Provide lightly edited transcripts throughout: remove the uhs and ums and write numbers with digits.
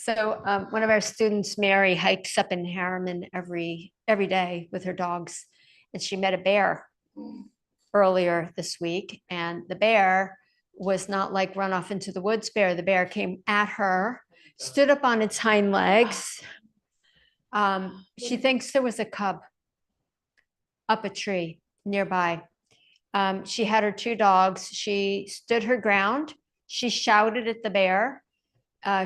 So one of our students, Mary, hikes up in Harriman every day with her dogs, and she met a bear earlier this week. And the bear was not like run off into the woods bear. The bear came at her, stood up on its hind legs. She thinks there was a cub up a tree nearby. She had her two dogs. She stood her ground. She shouted at the bear.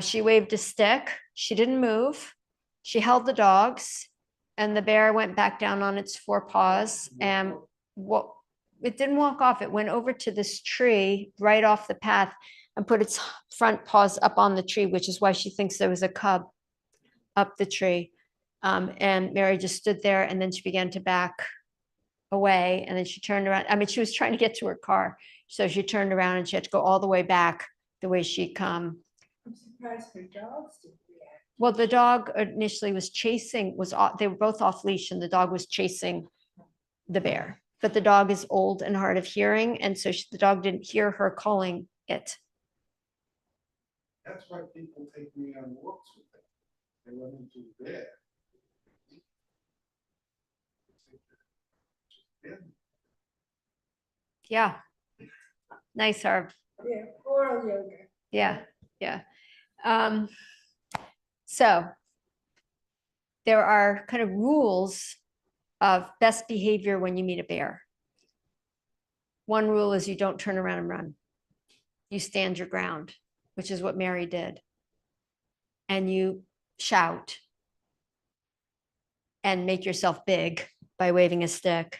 She waved a stick. She didn't move. She held the dogs, and the bear went back down on its four paws. And it didn't walk off. It went over to this tree right off the path and put its front paws up on the tree, which is why she thinks there was a cub up the tree. And Mary just stood there, and then she began to back away, and then she turned around. I mean, she was trying to get to her car, so she turned around and she had to go all the way back the way she'd come. I'm surprised her dogs didn't react. Well, the dog initially was chasing, they were both off leash, and the dog was chasing the bear. But the dog is old and hard of hearing, and so the dog didn't hear her calling it. That's why people take me on walks with them. They run into the bear. Yeah. Nice, Harv. Yeah, oral yoga. Yeah, yeah. So there are kind of rules of best behavior when you meet a bear. One rule is you don't turn around and run. You stand your ground, which is what Mary did. And you shout and make yourself big by waving a stick.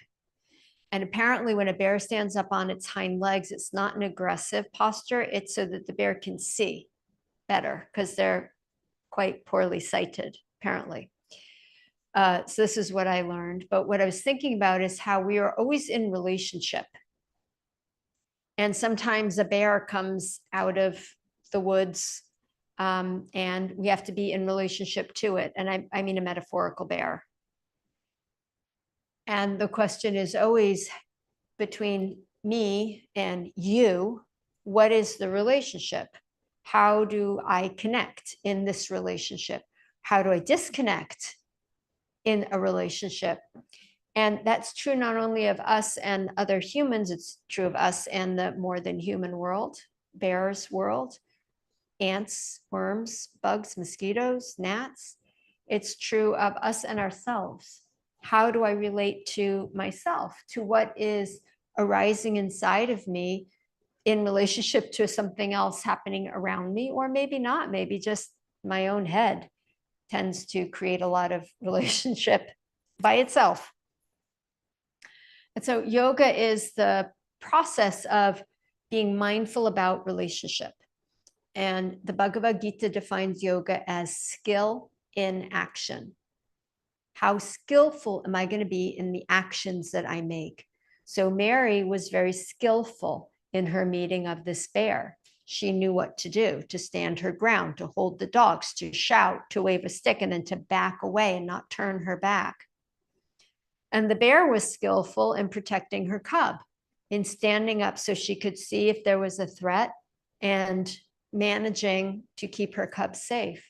And apparently when a bear stands up on its hind legs, it's not an aggressive posture. It's so that the bear can see better because they're quite poorly sighted, apparently. So this is what I learned. But what I was thinking about is how we are always in relationship. And sometimes a bear comes out of the woods and we have to be in relationship to it. And I mean a metaphorical bear. And the question is always between me and you, what is the relationship? How do I connect in this relationship? How do I disconnect in a relationship? And that's true not only of us and other humans, it's true of us and the more than human world, bears world, ants, worms, bugs, mosquitoes, gnats. It's true of us and ourselves. How do I relate to myself, to what is arising inside of me in relationship to something else happening around me, or maybe not, maybe just my own head tends to create a lot of relationship by itself. And so yoga is the process of being mindful about relationship. And the Bhagavad Gita defines yoga as skill in action. How skillful am I going to be in the actions that I make? So Mary was very skillful in her meeting of this bear. She knew what to do, to stand her ground, to hold the dogs, to shout, to wave a stick, and then to back away and not turn her back. And the bear was skillful in protecting her cub, in standing up so she could see if there was a threat and managing to keep her cub safe.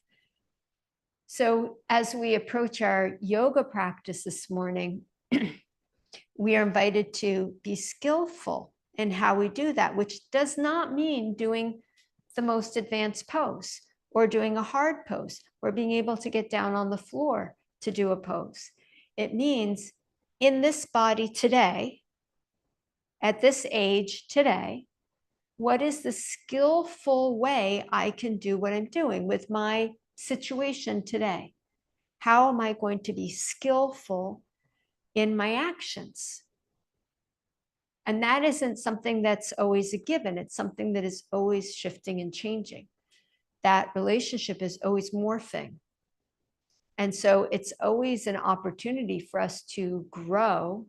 So as we approach our yoga practice this morning, we are invited to be skillful in how we do that, which does not mean doing the most advanced pose or doing a hard pose or being able to get down on the floor to do a pose. It means in this body today, at this age today, what is the skillful way I can do what I'm doing with my situation today? How am I going to be skillful in my actions? And that isn't something that's always a given. It's something that is always shifting and changing. That relationship is always morphing. And so it's always an opportunity for us to grow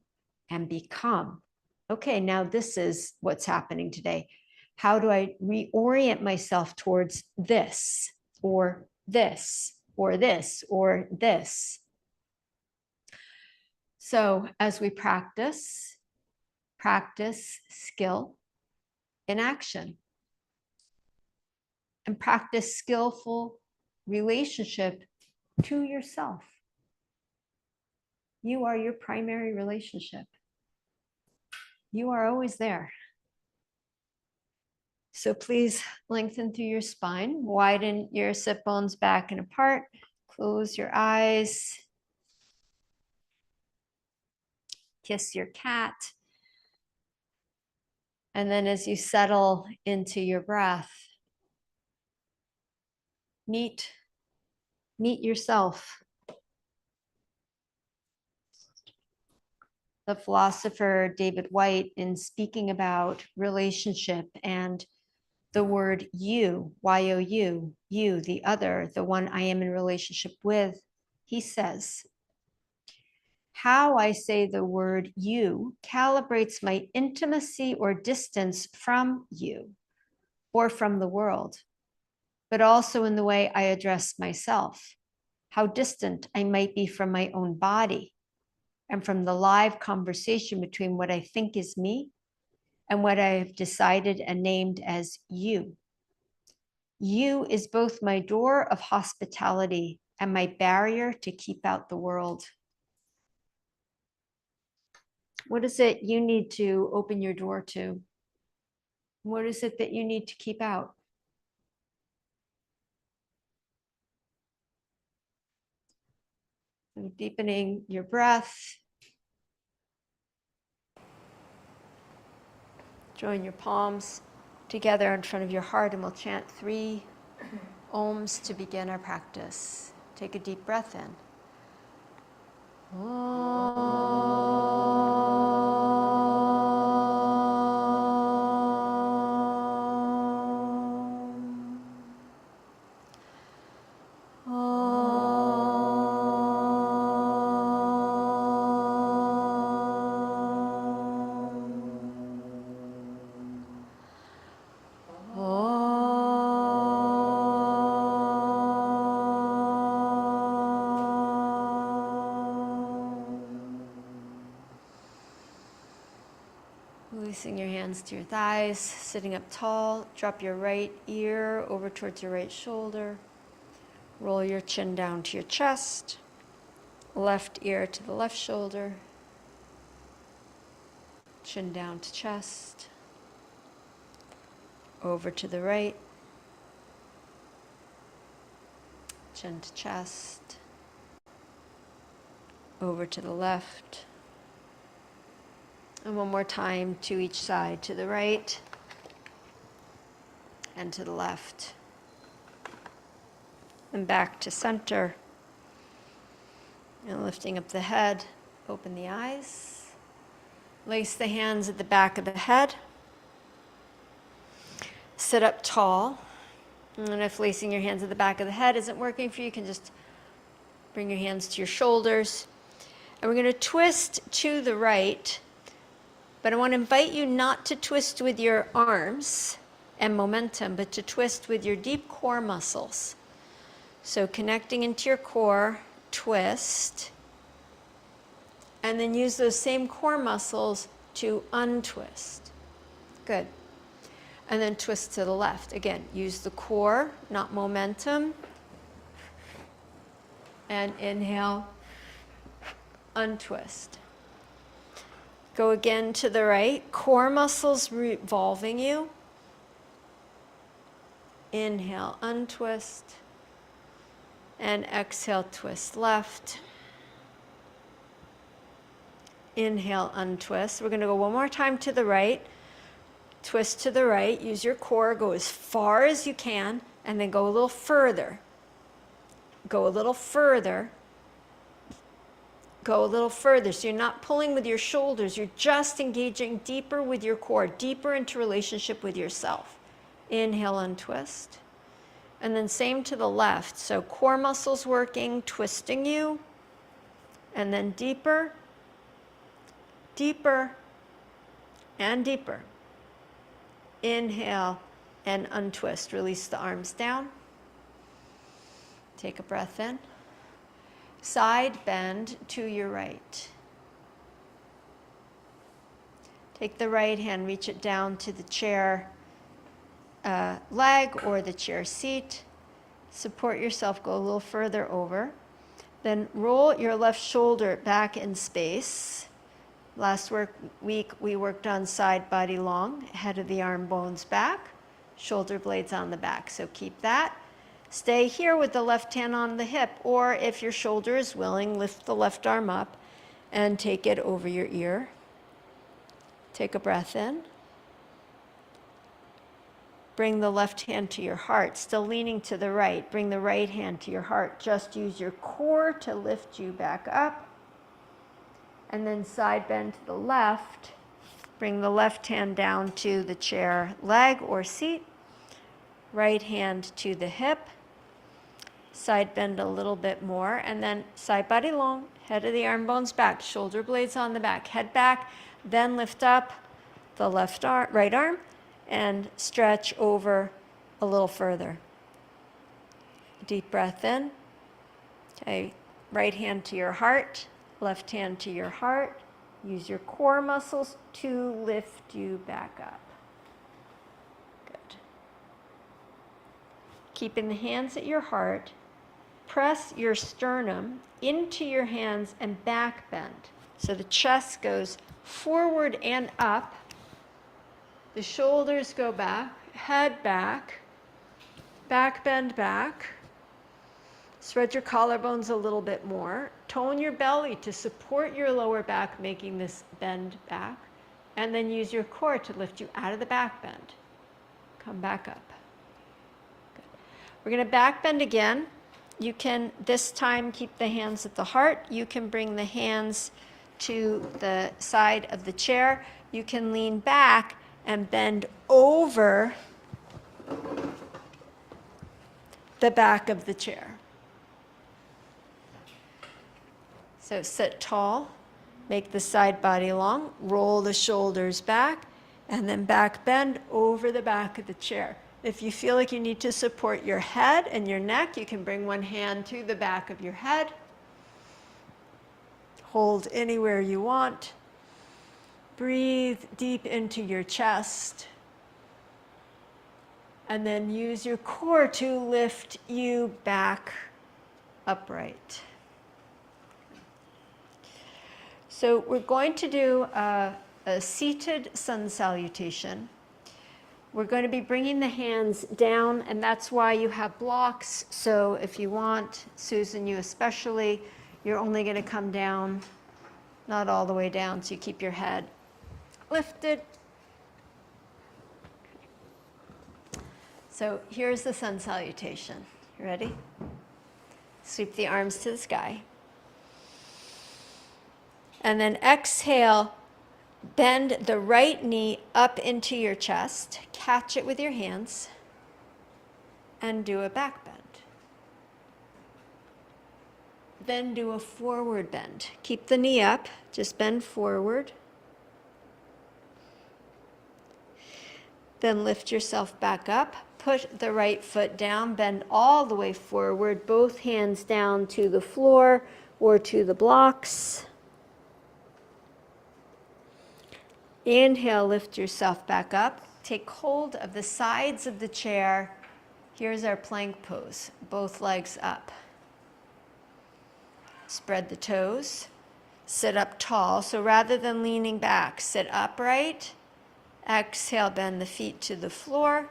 and become. Okay, now this is what's happening today. How do I reorient myself towards this or this or this or this? So as we practice skill in action and practice skillful relationship to yourself. You are your primary relationship. You are always there. So please lengthen through your spine, widen your sit bones back and apart, close your eyes, kiss your cat. And then as you settle into your breath, meet yourself. The philosopher David White, in speaking about relationship and the word you, Y-O-U, you, the other, the one I am in relationship with, he says, how I say the word you calibrates my intimacy or distance from you or from the world, but also in the way I address myself, how distant I might be from my own body and from the live conversation between what I think is me and what I have decided and named as you. You is both my door of hospitality and my barrier to keep out the world. What is it you need to open your door to? What is it that you need to keep out? So deepening your breath. Join your palms together in front of your heart and we'll chant 3 Oms to begin our practice. Take a deep breath in. Releasing your hands to your thighs, sitting up tall, drop your right ear over towards your right shoulder. Roll your chin down to your chest, left ear to the left shoulder, chin down to chest, over to the right, chin to chest, over to the left. And one more time to each side, to the right and to the left. And back to center. And lifting up the head, open the eyes. Lace the hands at the back of the head. Sit up tall. And if lacing your hands at the back of the head isn't working for you, you can just bring your hands to your shoulders. And we're going to twist to the right. But I want to invite you not to twist with your arms and momentum, but to twist with your deep core muscles. So connecting into your core, twist, and then use those same core muscles to untwist. Good. And then twist to the left. Again, use the core, not momentum. And inhale, untwist. Go again to the right, core muscles revolving you. Inhale, untwist. And exhale, twist left. Inhale, untwist. We're going to go one more time to the right. Twist to the right. Use your core. Go as far as you can. And then go a little further. Go a little further. Go a little further. So you're not pulling with your shoulders. You're just engaging deeper with your core. Deeper into relationship with yourself. Inhale, untwist. And then same to the left. So core muscles working, twisting you. And then deeper, deeper, and deeper. Inhale and untwist. Release the arms down. Take a breath in. Side bend to your right. Take the right hand, reach it down to the chair leg or the chair seat. Support yourself, go a little further over. Then roll your left shoulder back in space. Last week we worked on side body long, head of the arm bones back, shoulder blades on the back. So keep that. Stay here with the left hand on the hip, or if your shoulder is willing, lift the left arm up and take it over your ear. Take a breath in. Bring the left hand to your heart, still leaning to the right. Bring the right hand to your heart. Just use your core to lift you back up. And then side bend to the left. Bring the left hand down to the chair leg or seat. Right hand to the hip. Side bend a little bit more. And then side body long, head of the arm bones back, shoulder blades on the back, head back. Then lift up the left arm, right arm, and stretch over a little further. Deep breath in. Okay, right hand to your heart, left hand to your heart. Use your core muscles to lift you back up. Good. Keeping the hands at your heart, press your sternum into your hands and back bend. So the chest goes forward and up. The shoulders go back, head back, back bend back. Spread your collarbones a little bit more. Tone your belly to support your lower back, making this bend back. And then use your core to lift you out of the back bend. Come back up. Good. We're going to back bend again. You can, this time, keep the hands at the heart. You can bring the hands to the side of the chair. You can lean back and bend over the back of the chair. So sit tall, make the side body long, roll the shoulders back, and then back bend over the back of the chair. If you feel like you need to support your head and your neck, you can bring one hand to the back of your head. Hold anywhere you want. Breathe deep into your chest. And then use your core to lift you back upright. So we're going to do a seated sun salutation. We're going to be bringing the hands down, and that's why you have blocks. So if you want, Susan, you especially, you're only going to come down, not all the way down, so you keep your head lifted. So here's the sun salutation. You ready? Sweep the arms to the sky. And then exhale, bend the right knee up into your chest, catch it with your hands, and do a back bend. Then do a forward bend. Keep the knee up, just bend forward. Then lift yourself back up, put the right foot down, bend all the way forward, both hands down to the floor or to the blocks. Inhale, lift yourself back up. Take hold of the sides of the chair. Here's our plank pose, both legs up. Spread the toes. Sit up tall. So rather than leaning back, sit upright. Exhale, bend the feet to the floor.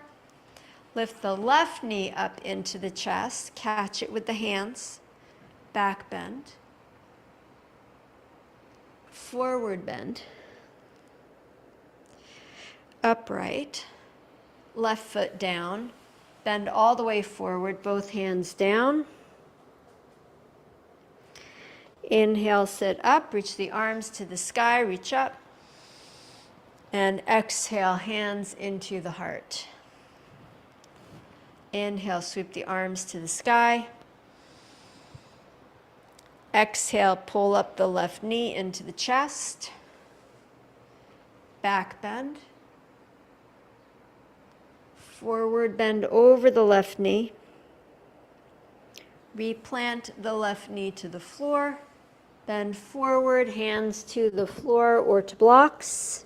Lift the left knee up into the chest. Catch it with the hands. Back bend. Forward bend. Upright. Left foot down. Bend all the way forward, both hands down. Inhale, sit up. Reach the arms to the sky. Reach up. And exhale, hands into the heart. Inhale, sweep the arms to the sky. Exhale, pull up the left knee into the chest. Back bend. Forward bend over the left knee. Replant the left knee to the floor. Bend forward, hands to the floor or to blocks.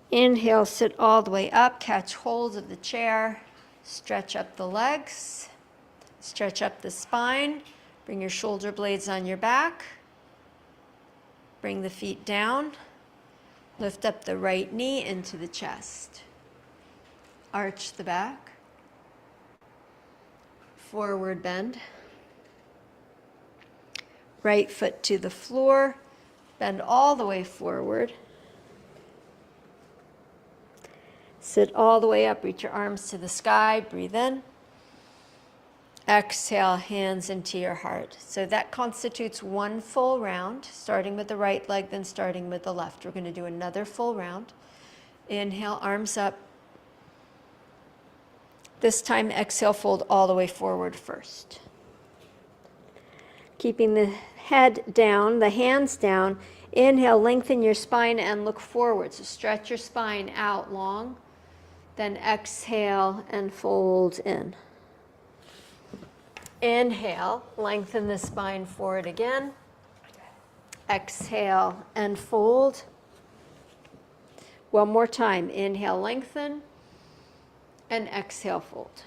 Inhale, sit all the way up, catch hold of the chair, Stretch up the legs. Stretch up the spine. Bring your shoulder blades on your back. Bring the feet down. Lift up the right knee into the chest. Arch the back. Forward bend. Right foot to the floor. Bend all the way forward. Sit all the way up. Reach your arms to the sky. Breathe in. Exhale, hands into your heart. So that constitutes one full round, starting with the right leg, then starting with the left. We're going to do another full round. Inhale, arms up. This time, exhale, fold all the way forward first. Keeping the head down, the hands down. Inhale, lengthen your spine and look forward. So stretch your spine out long. Then exhale and fold in. Inhale, lengthen the spine forward again. Exhale and fold. One more time. Inhale, lengthen. And exhale, fold.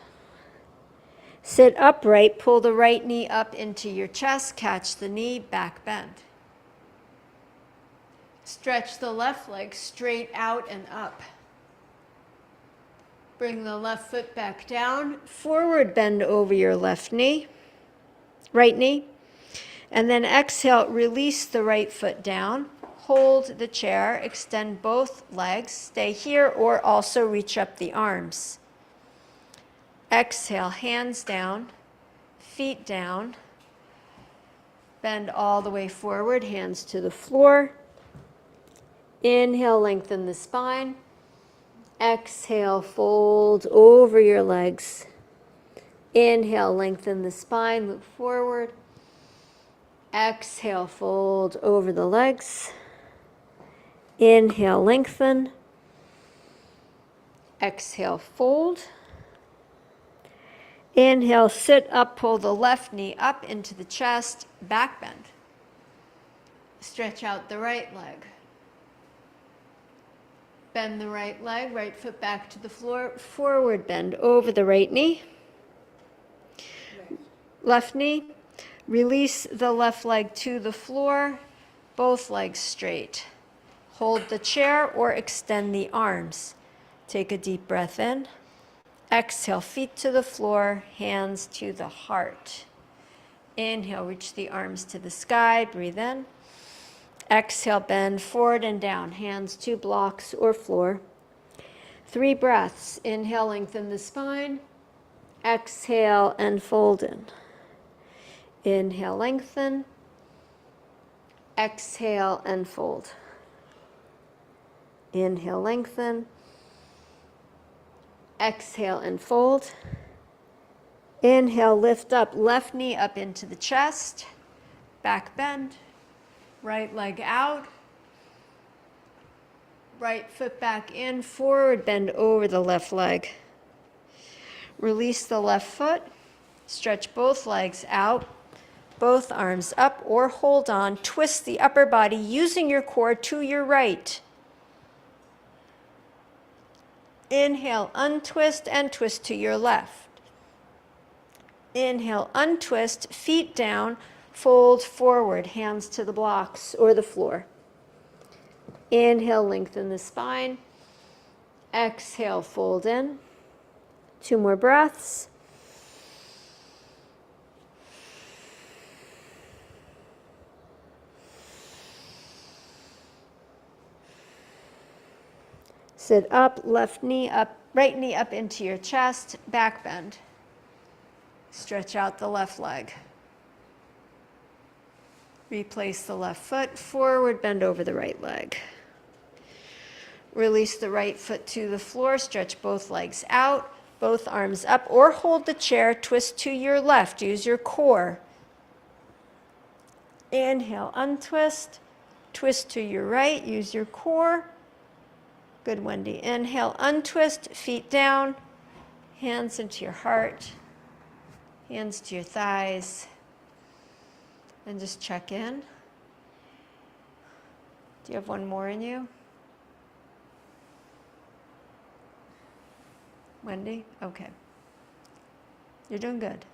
Sit upright. Pull the right knee up into your chest. Catch the knee, back bend. Stretch the left leg straight out and up. Bring the left foot back down. Forward bend over your left knee, right knee. And then exhale, release the right foot down. Hold the chair, extend both legs. Stay here or also reach up the arms. Exhale, hands down, feet down. Bend all the way forward, hands to the floor. Inhale, lengthen the spine. Exhale, fold over your legs. Inhale, lengthen the spine, move forward. Exhale, fold over the legs. Inhale, lengthen. Exhale, fold. Inhale, sit up, pull the left knee up into the chest, back bend. Stretch out the right leg. Bend the right leg, right foot back to the floor, forward bend over the right knee. Left knee, release the left leg to the floor, both legs straight. Hold the chair or extend the arms. Take a deep breath in. Exhale, feet to the floor, hands to the heart. Inhale, reach the arms to the sky, breathe in. Exhale, bend forward and down, hands to blocks or floor. 3 breaths. Inhale, lengthen the spine. Exhale and fold in. Inhale, lengthen. Exhale and fold. Inhale, lengthen. Exhale and fold. Inhale, lift up, left knee up into the chest. Back bend. Right leg out. Right foot back in, forward bend over the left leg. Release the left foot. Stretch both legs out. Both arms up or hold on. Twist the upper body using your core to your right. Inhale, untwist and twist to your left. Inhale, untwist, feet down, fold forward, hands to the blocks or the floor. Inhale, lengthen the spine. Exhale, fold in. 2 more breaths. Sit up, left knee up, right knee up into your chest, back bend. Stretch out the left leg. Replace the left foot, forward bend over the right leg. Release the right foot to the floor, stretch both legs out, both arms up, or hold the chair, twist to your left, use your core. Inhale, untwist, twist to your right, use your core. Good, Wendy. Inhale, untwist, feet down, hands into your heart, hands to your thighs, and just check in. Do you have one more in you? Wendy? Okay. You're doing good.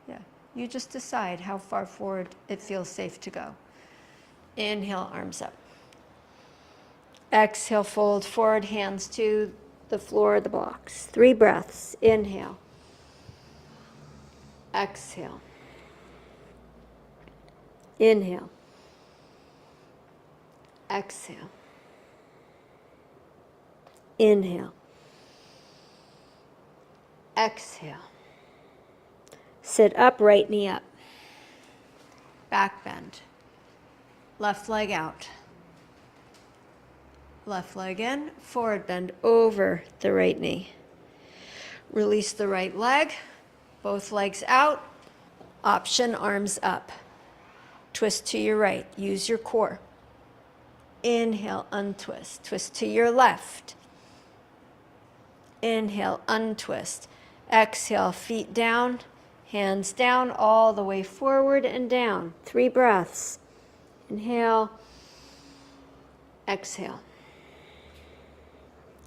Yeah. You just decide how far forward it feels safe to go. Inhale, arms up. Exhale, fold forward, hands to the floor of the blocks. 3 breaths. Inhale. Exhale. Inhale. Exhale. Inhale. Exhale. Sit up, right knee up. Back bend. Left leg out. Left leg in, forward bend over the right knee. Release the right leg, both legs out. Option, arms up. Twist to your right, use your core. Inhale, untwist. Twist to your left. Inhale, untwist. Exhale, feet down, hands down, all the way forward and down. 3 breaths. Inhale, exhale.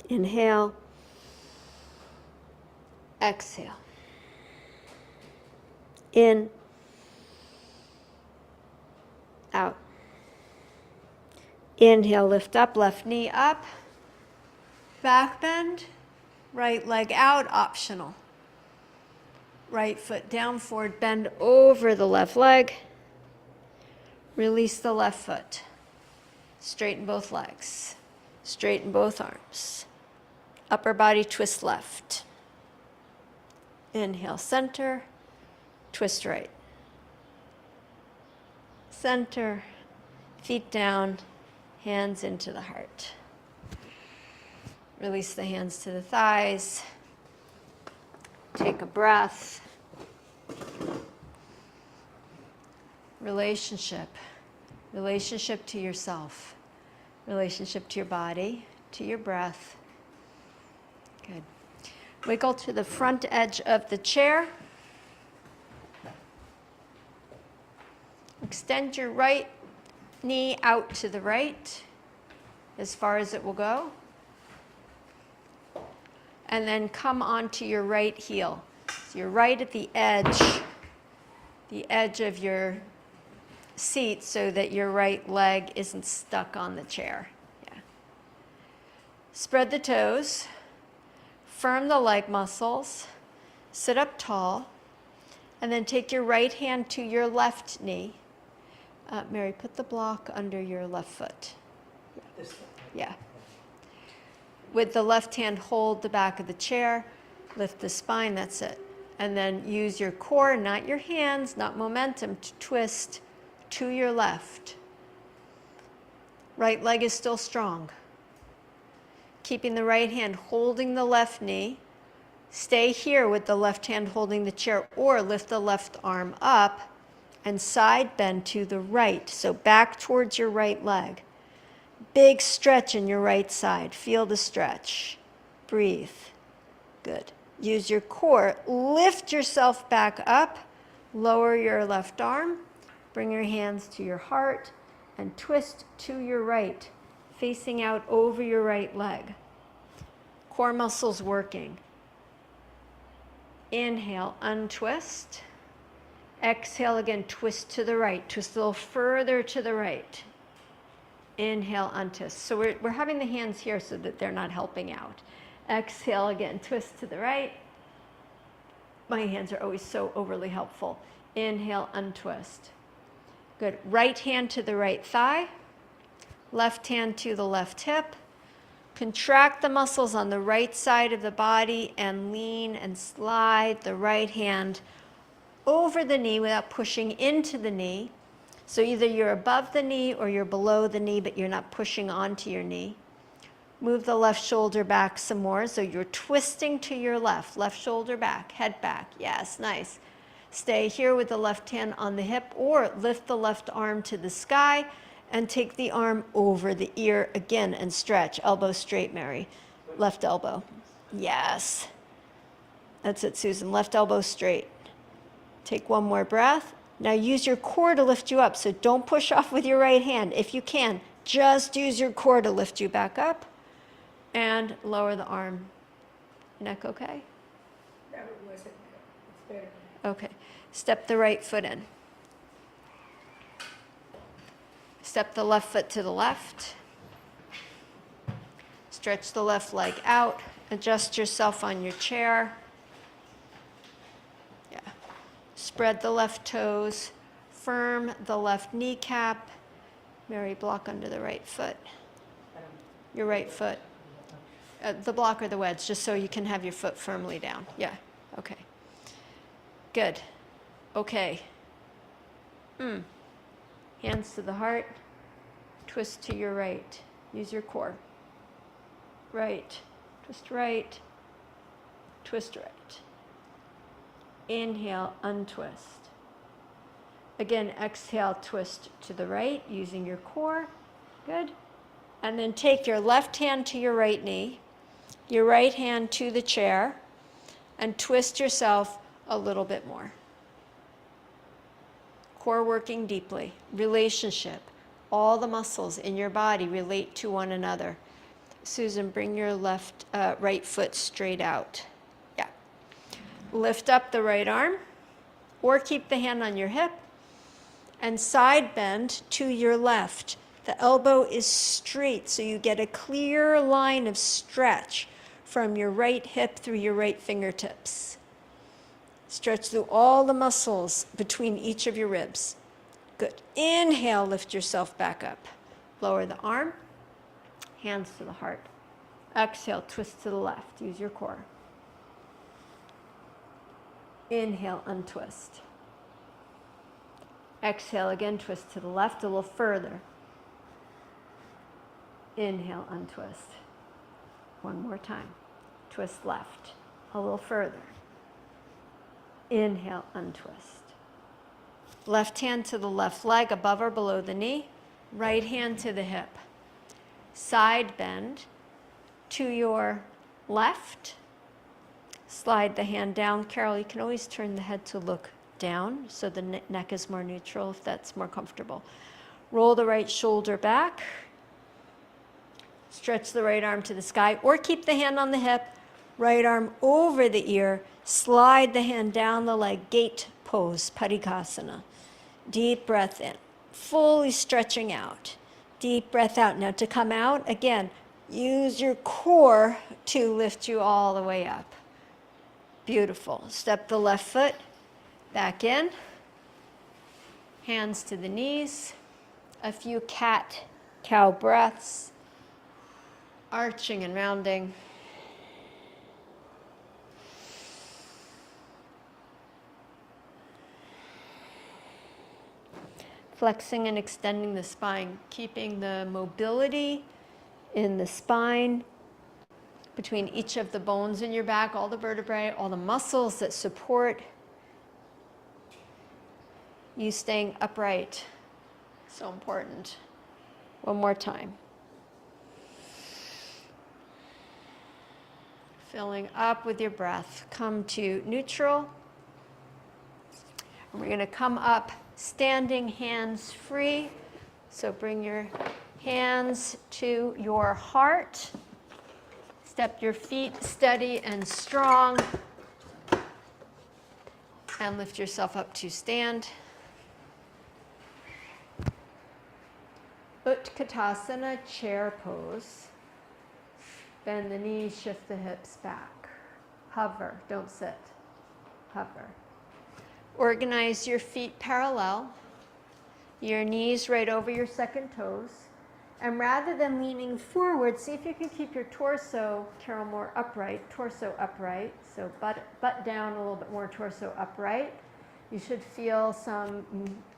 Inhale, exhale. In, out. Inhale, lift up, left knee up. Back bend, right leg out, optional. Right foot down, forward bend over the left leg. Release the left foot. Straighten both legs. Straighten both arms. Upper body twist left. Inhale, center. Twist right. Center. Feet down. Hands into the heart. Release the hands to the thighs. Take a breath. Relationship. Relationship to yourself. Relationship to your body, to your breath. Good. Wiggle to the front edge of the chair. Extend your right knee out to the right as far as it will go. And then come onto your right heel. So you're right at the edge of your seat so that your right leg isn't stuck on the chair. Yeah. Spread the toes. Firm the leg muscles. Sit up tall. And then take your right hand to your left knee. Mary, put the block under your left foot. Yeah. With the left hand, hold the back of the chair. Lift the spine, that's it. And then use your core, not your hands, not momentum, to twist to your left. Right leg is still strong. Keeping the right hand holding the left knee. Stay here with the left hand holding the chair, or lift the left arm up and side bend to the right. So back towards your right leg. Big stretch in your right side. Feel the stretch. Breathe. Good. Use your core. Lift yourself back up. Lower your left arm. Bring your hands to your heart and twist to your right, facing out over your right leg. Core muscles working. Inhale, untwist. Exhale again, twist to the right. Twist a little further to the right. Inhale, untwist. So we're having the hands here so that they're not helping out. Exhale again, twist to the right. My hands are always so overly helpful. Inhale, untwist. Good. Right hand to the right thigh. Left hand to the left hip. Contract the muscles on the right side of the body and lean and slide the right hand over the knee without pushing into the knee. So either you're above the knee or you're below the knee, but you're not pushing onto your knee. Move the left shoulder back some more. So you're twisting to your left. Left shoulder back, head back. Yes, nice. Stay here with the left hand on the hip, or lift the left arm to the sky and take the arm over the ear again and stretch. Elbow straight, Mary. Left elbow. Yes. That's it, Susan. Left elbow straight. Take one more breath. Now use your core to lift you up. So don't push off with your right hand. If you can, just use your core to lift you back up and lower the arm. Neck okay? That wasn't Third. Okay. Step the right foot in. Step the left foot to the left. Stretch the left leg out. Adjust yourself on your chair. Yeah. Spread the left toes. Firm the left kneecap. Mary, block under the right foot. Your right foot. The block or the wedge, just so you can have your foot firmly down. Yeah. Okay. Good. Okay. Hands to the heart. Twist to your right. Use your core. Right. Twist right. Twist right. Inhale, untwist. Again, exhale, twist to the right using your core. Good. And then take your left hand to your right knee, your right hand to the chair, and twist yourself a little bit more. Core working deeply. Relationship. All the muscles in your body relate to one another. Susan, bring your right foot straight out. Yeah. Lift up the right arm, or keep the hand on your hip, and side bend to your left. The elbow is straight, so you get a clear line of stretch from your right hip through your right fingertips. Stretch through all the muscles between each of your ribs. Good. Inhale, lift yourself back up. Lower the arm, hands to the heart. Exhale, twist to the left. Use your core. Inhale, untwist. Exhale again, twist to the left a little further. Inhale, untwist. One more time. Twist left a little further. Inhale, untwist. Left hand to the left leg above or below the knee. Right hand to the hip. Side bend to your left. Slide the hand down. Carol, you can always turn the head to look down so the neck is more neutral if that's more comfortable. Roll the right shoulder back. Stretch the right arm to the sky, or keep the hand on the hip. Right arm over the ear. Slide the hand down the leg. Gate pose, Padikasana. Deep breath in. Fully stretching out. Deep breath out. Now to come out, again, use your core to lift you all the way up. Beautiful. Step the left foot back in. Hands to the knees. A few cat-cow breaths. Arching and rounding. Flexing and extending the spine, keeping the mobility in the spine between each of the bones in your back, all the vertebrae, all the muscles that support you staying upright. So important. One more time. Filling up with your breath. Come to neutral. And we're going to come up standing, hands free. So bring your hands to your heart. Step your feet steady and strong. And lift yourself up to stand. Utkatasana, chair pose. Bend the knees, shift the hips back. Hover, don't sit. Hover. Organize your feet parallel. Your knees right over your second toes. And rather than leaning forward, see if you can keep your torso, Carol, more upright, torso upright. So butt down a little bit more, torso upright. You should feel some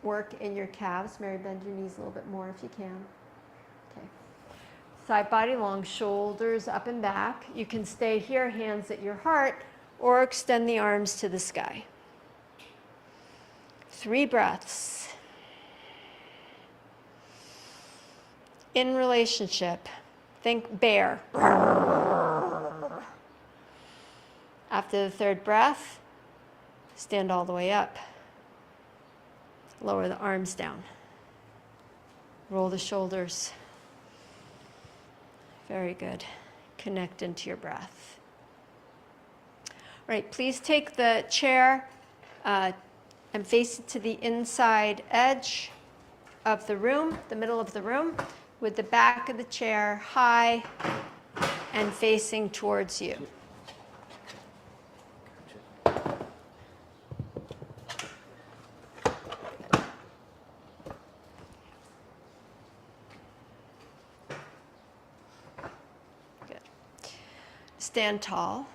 work in your calves. Mary, bend your knees a little bit more if you can. Okay. Side body long, shoulders up and back. You can stay here, hands at your heart, or extend the arms to the sky. 3 breaths. In relationship, think bear. After the 3rd breath, stand all the way up. Lower the arms down. Roll the shoulders. Very good. Connect into your breath. All right, please take the chair I'm facing to the inside edge of the room, the middle of the room, with the back of the chair high and facing towards you. Good. Stand tall.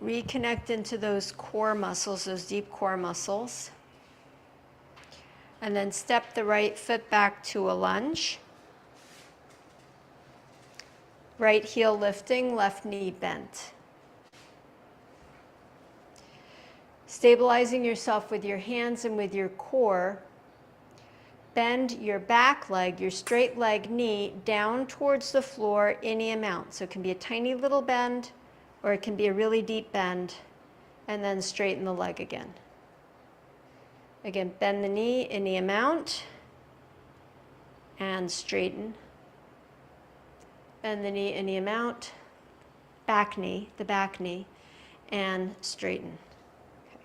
Reconnect into those core muscles, those deep core muscles. And then step the right foot back to a lunge. Right heel lifting, left knee bent. Stabilizing yourself with your hands and with your core. Bend your back leg, your straight leg knee, down towards the floor any amount. So it can be a tiny little bend, or it can be a really deep bend, and then straighten the leg again. Again, bend the knee any amount, and straighten. Bend the knee any amount, back knee, the back knee, and straighten. Okay.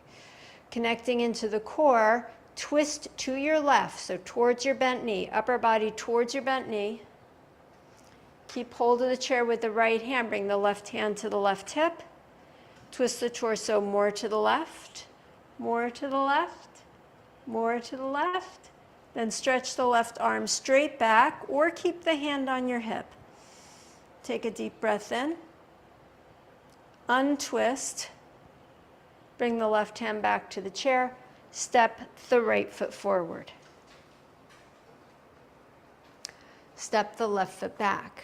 Connecting into the core, twist to your left, so towards your bent knee, upper body towards your bent knee. Keep hold of the chair with the right hand, bring the left hand to the left hip. Twist the torso more to the left, more to the left, more to the left. Then stretch the left arm straight back or keep the hand on your hip. Take a deep breath in. Untwist. Bring the left hand back to the chair. Step the right foot forward. Step the left foot back.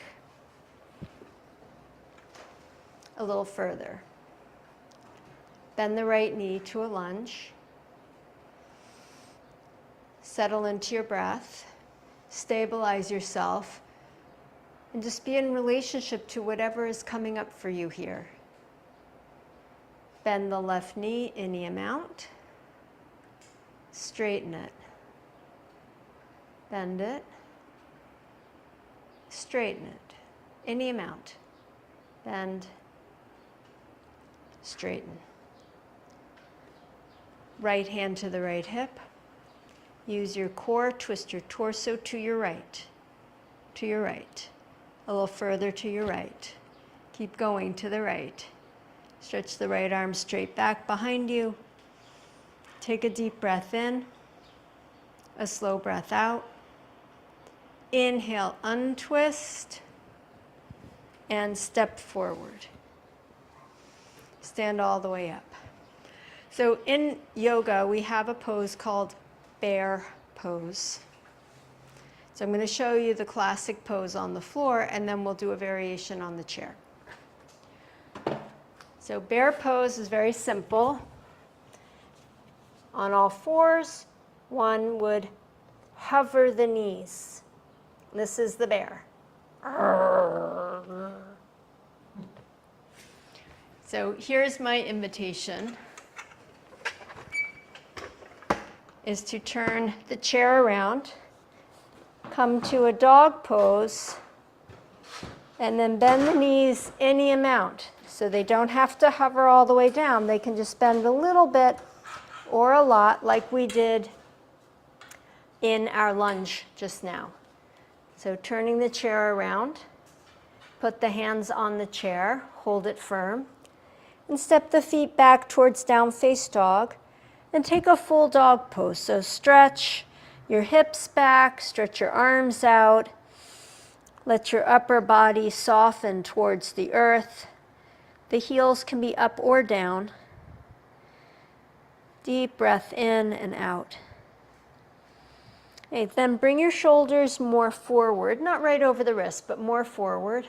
A little further. Bend the right knee to a lunge. Settle into your breath. Stabilize yourself. And just be in relationship to whatever is coming up for you here. Bend the left knee any amount. Straighten it. Bend it. Straighten it. Any amount. Bend. Straighten. Right hand to the right hip. Use your core, twist your torso to your right. To your right. A little further to your right. Keep going to the right. Stretch the right arm straight back behind you. Take a deep breath in. A slow breath out. Inhale, untwist. And step forward. Stand all the way up. So in yoga, we have a pose called bear pose. So I'm going to show you the classic pose on the floor, and then we'll do a variation on the chair. So bear pose is very simple. On all fours, one would hover the knees. This is the bear. So here's my invitation, is to turn the chair around, come to a dog pose, and then bend the knees any amount. So they don't have to hover all the way down. They can just bend a little bit or a lot like we did in our lunge just now. So turning the chair around, put the hands on the chair, hold it firm, and step the feet back towards down face dog, and take a full dog pose. So stretch your hips back, stretch your arms out, let your upper body soften towards the earth. The heels can be up or down. Deep breath in and out. Okay, then bring your shoulders more forward, not right over the wrist, but more forward,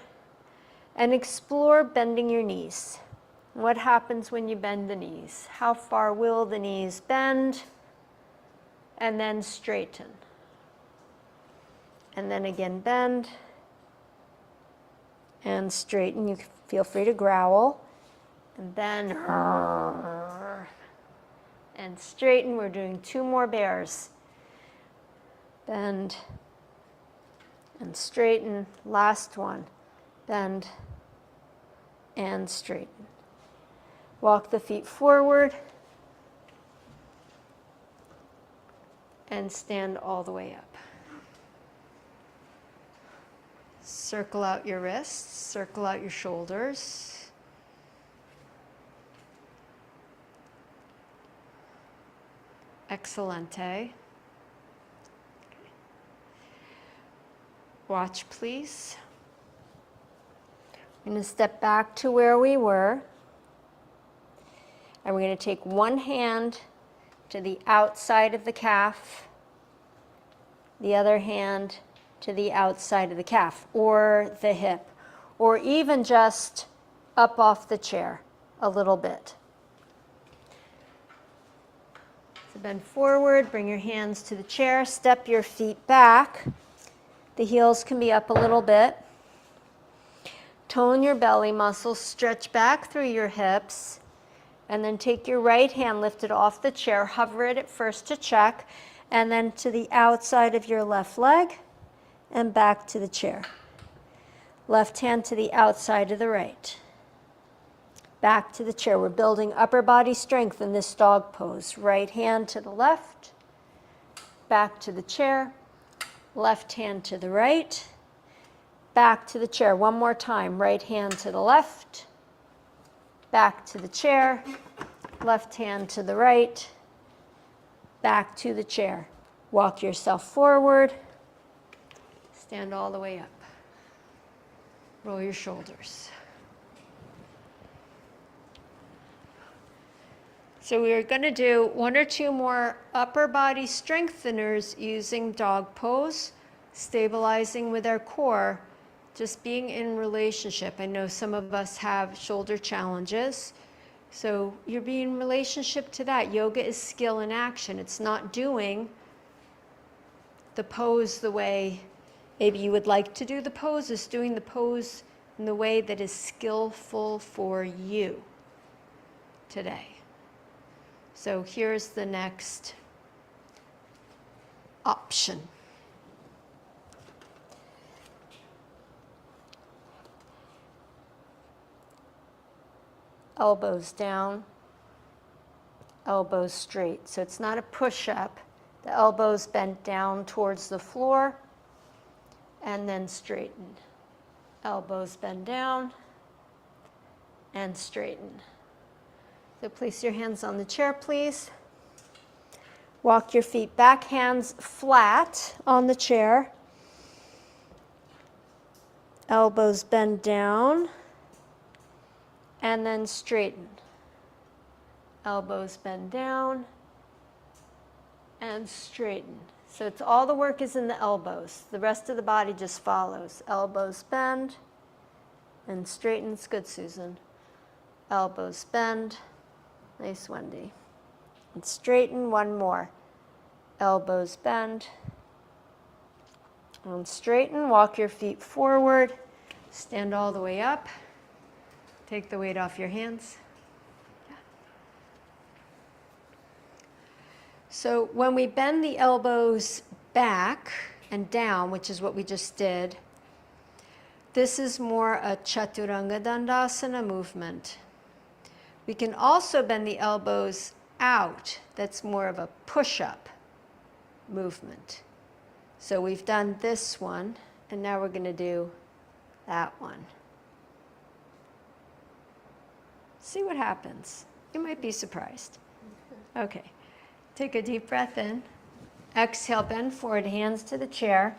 and explore bending your knees. What happens when you bend the knees? How far will the knees bend? And then straighten. And then again bend and straighten. You feel free to growl. And then and straighten. We're doing 2 more bears. Bend and straighten. Last one. Bend and straighten. Walk the feet forward. and stand all the way up. Circle out your wrists, circle out your shoulders. Excelente. Watch, please. We're going to step back to where we were. And we're going to take one hand to the outside of the calf, the other hand to the outside of the calf or the hip, or even just up off the chair a little bit. So bend forward, bring your hands to the chair, step your feet back. The heels can be up a little bit. Tone your belly muscles, stretch back through your hips, and then take your right hand, lift it off the chair, hover it at first to check, and then to the outside of your left leg, and back to the chair. Left hand to the outside of the right. Back to the chair. We're building upper body strength in this dog pose. Right hand to the left, back to the chair, left hand to the right, back to the chair. One more time. Right hand to the left, back to the chair, left hand to the right, back to the chair. Walk yourself forward, stand all the way up. Roll your shoulders. So we are going to do one or two more upper body strengtheners using dog pose, stabilizing with our core, just being in relationship. I know some of us have shoulder challenges, so you're being in relationship to that. Yoga is skill in action. It's not doing the pose the way maybe you would like to do the pose. It's doing the pose in the way that is skillful for you today. So here's the next option. Elbows down, elbows straight. So it's not a push-up. The elbows bent down towards the floor and then straighten. Elbows bend down and straighten. So place your hands on the chair, please. Walk your feet back, hands flat on the chair. Elbows bend down and then straighten. Elbows bend down and straighten. So it's all the work is in the elbows. The rest of the body just follows. Elbows bend and straightens. Good, Susan. Elbows bend. Nice, Wendy. And straighten. One more. Elbows bend. And straighten. Walk your feet forward. Stand all the way up. Take the weight off your hands. So when we bend the elbows back and down, which is what we just did, this is more a Chaturanga Dandasana movement. We can also bend the elbows out. That's more of a push-up movement. So we've done this one, and now we're going to do that one. See what happens. You might be surprised. Okay. Take a deep breath in. Exhale, bend forward, hands to the chair.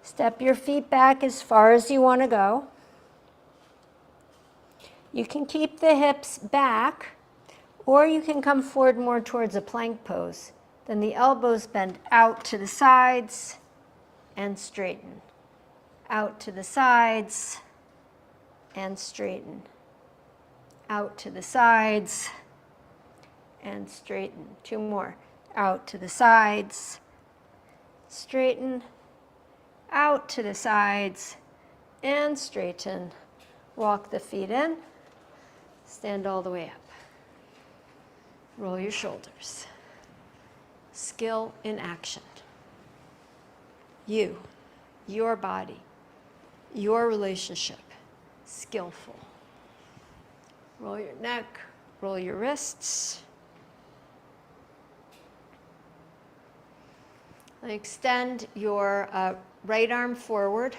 Step your feet back as far as you want to go. You can keep the hips back, or you can come forward more towards a plank pose. Then the elbows bend out to the sides and straighten. Out to the sides and straighten. Out to the sides and straighten. Two more. Out to the sides, straighten. Out to the sides and straighten. Walk the feet in. Stand all the way up. Roll your shoulders. Skill in action. You, your body, your relationship, skillful. Roll your neck, roll your wrists. Extend your right arm forward.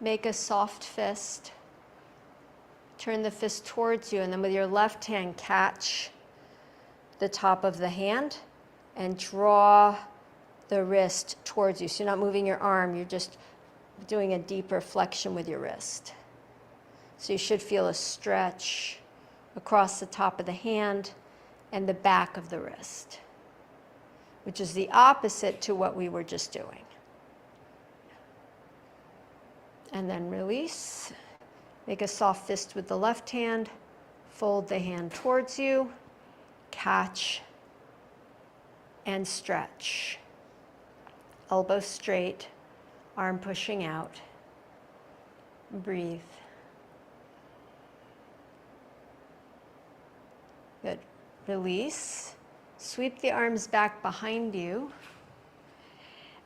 Make a soft fist. Turn the fist towards you, and then with your left hand, catch the top of the hand and draw the wrist towards you. So you're not moving your arm, you're just doing a deeper flexion with your wrist. So you should feel a stretch across the top of the hand and the back of the wrist, which is the opposite to what we were just doing. And then release. Make a soft fist with the left hand. Fold the hand towards you. Catch and stretch. Elbow straight, arm pushing out. Breathe. Good. Release. Sweep the arms back behind you.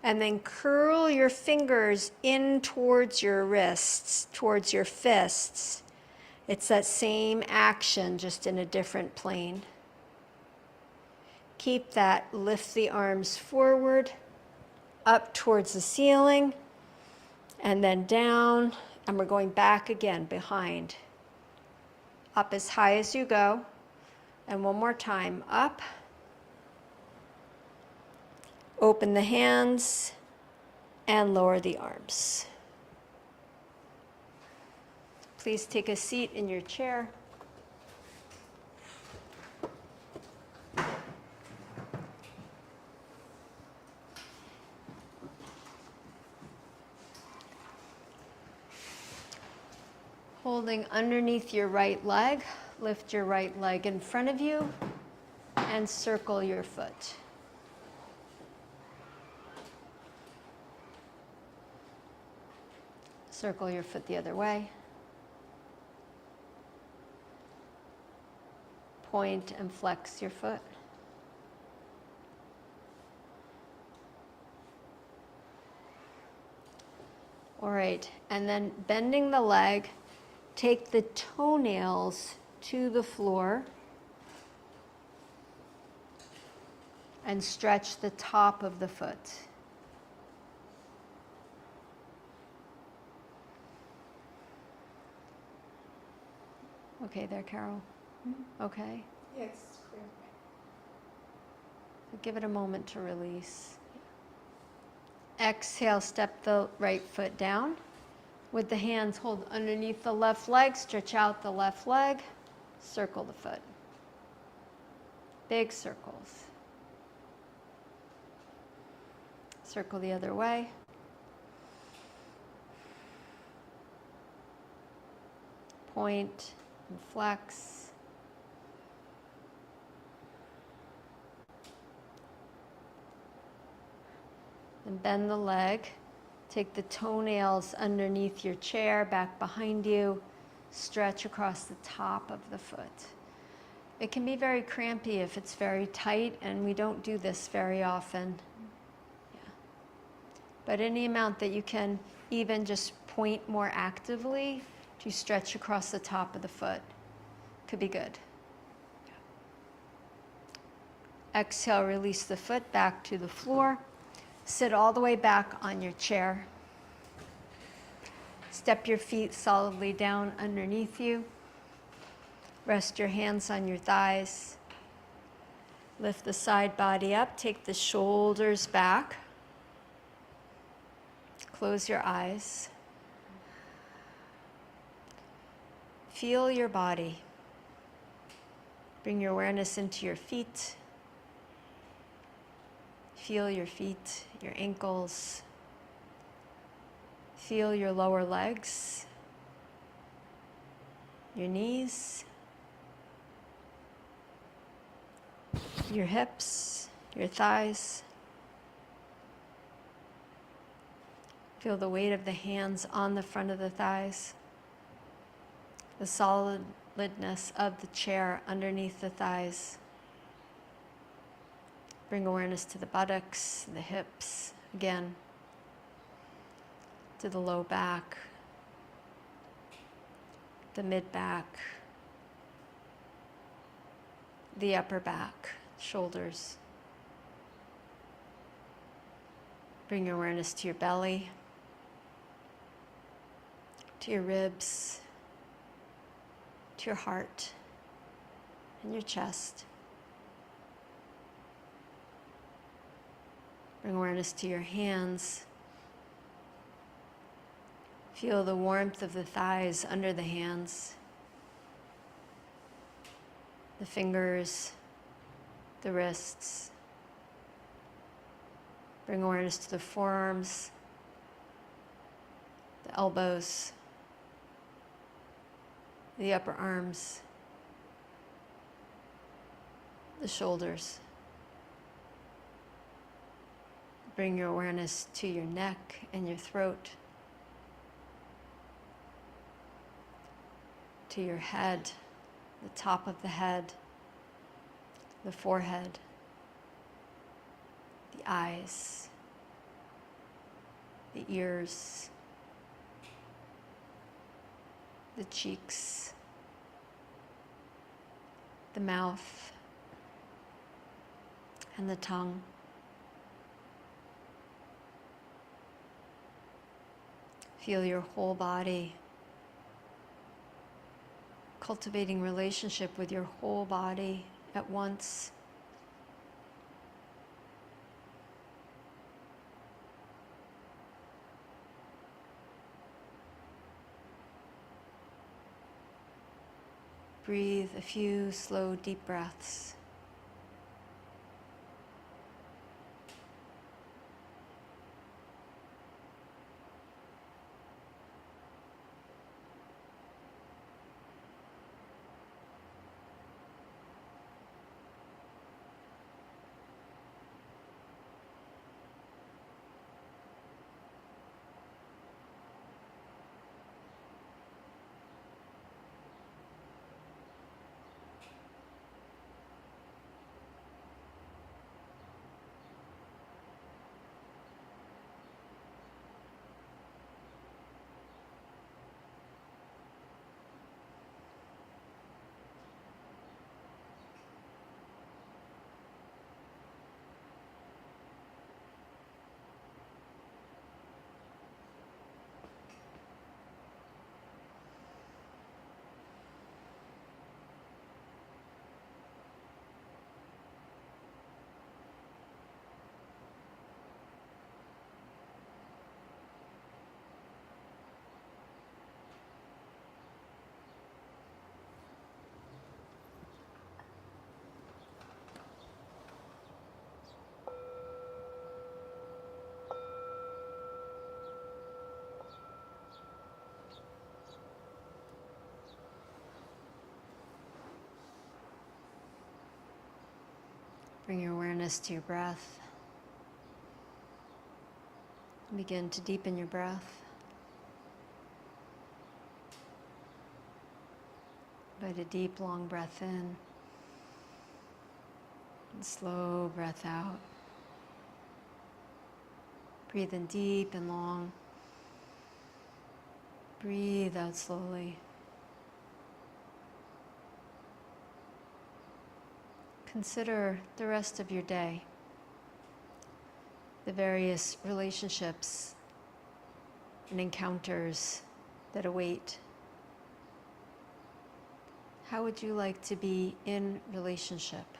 And then curl your fingers in towards your wrists, towards your fists. It's that same action, just in a different plane. Keep that. Lift the arms forward, up towards the ceiling, and then down. And we're going back again, behind. Up as high as you go. And one more time, up. Open the hands and lower the arms. Please take a seat in your chair. Holding underneath your right leg, lift your right leg in front of you and circle your foot. Circle your foot the other way. Point and flex your foot. All right, and then bending the leg, take the toenails to the floor and stretch the top of the foot. Okay there, Carol? Okay. Yes, great. Give it a moment to release. Exhale, step the right foot down. With the hands, hold underneath the left leg, stretch out the left leg, circle the foot. Big circles. Circle the other way. Point and flex. And bend the leg. Take the toenails underneath your chair, back behind you. Stretch across the top of the foot. It can be very crampy if it's very tight, and we don't do this very often. Yeah. But any amount that you can even just point more actively to stretch across the top of the foot could be good. Exhale, release the foot back to the floor. Sit all the way back on your chair. Step your feet solidly down underneath you. Rest your hands on your thighs. Lift the side body up. Take the shoulders back. Close your eyes. Feel your body. Bring your awareness into your feet. Feel your feet, your ankles. Feel your lower legs, your knees, your hips, your thighs. Feel the weight of the hands on the front of the thighs, the solidness of the chair underneath the thighs. Bring awareness to the buttocks, the hips, again, to the low back, the mid back, the upper back, shoulders. Bring your awareness to your belly, to your ribs, to your heart, and your chest. Bring awareness to your hands. Feel the warmth of the thighs under the hands, the fingers, the wrists. Bring awareness to the forearms, the elbows, the upper arms, the shoulders. Bring your awareness to your neck and your throat, to your head, the top of the head, the forehead, the eyes, the ears, the cheeks, the mouth, and the tongue. Feel your whole body, cultivating relationship with your whole body at once. Breathe a few slow, deep breaths. Bring your awareness to your breath. Begin to deepen your breath. Invite a deep, long breath in and slow breath out. Breathe in deep and long. Breathe out slowly. Consider the rest of your day, the various relationships and encounters that await. How would you like to be in relationship?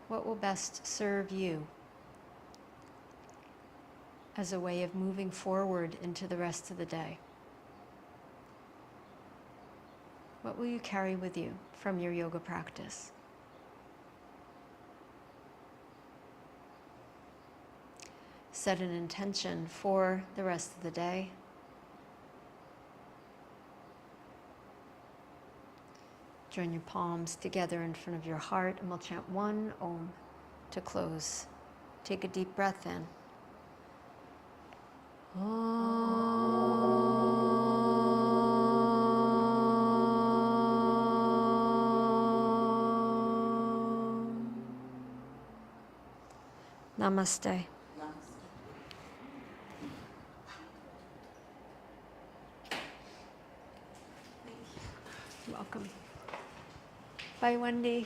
What will best serve you as a way of moving forward into the rest of the day? What will you carry with you from your yoga practice? Set an intention for the rest of the day. Join your palms together in front of your heart, and we'll chant one Om to close. Take a deep breath in. Namaste. Welcome. Bye, Wendy.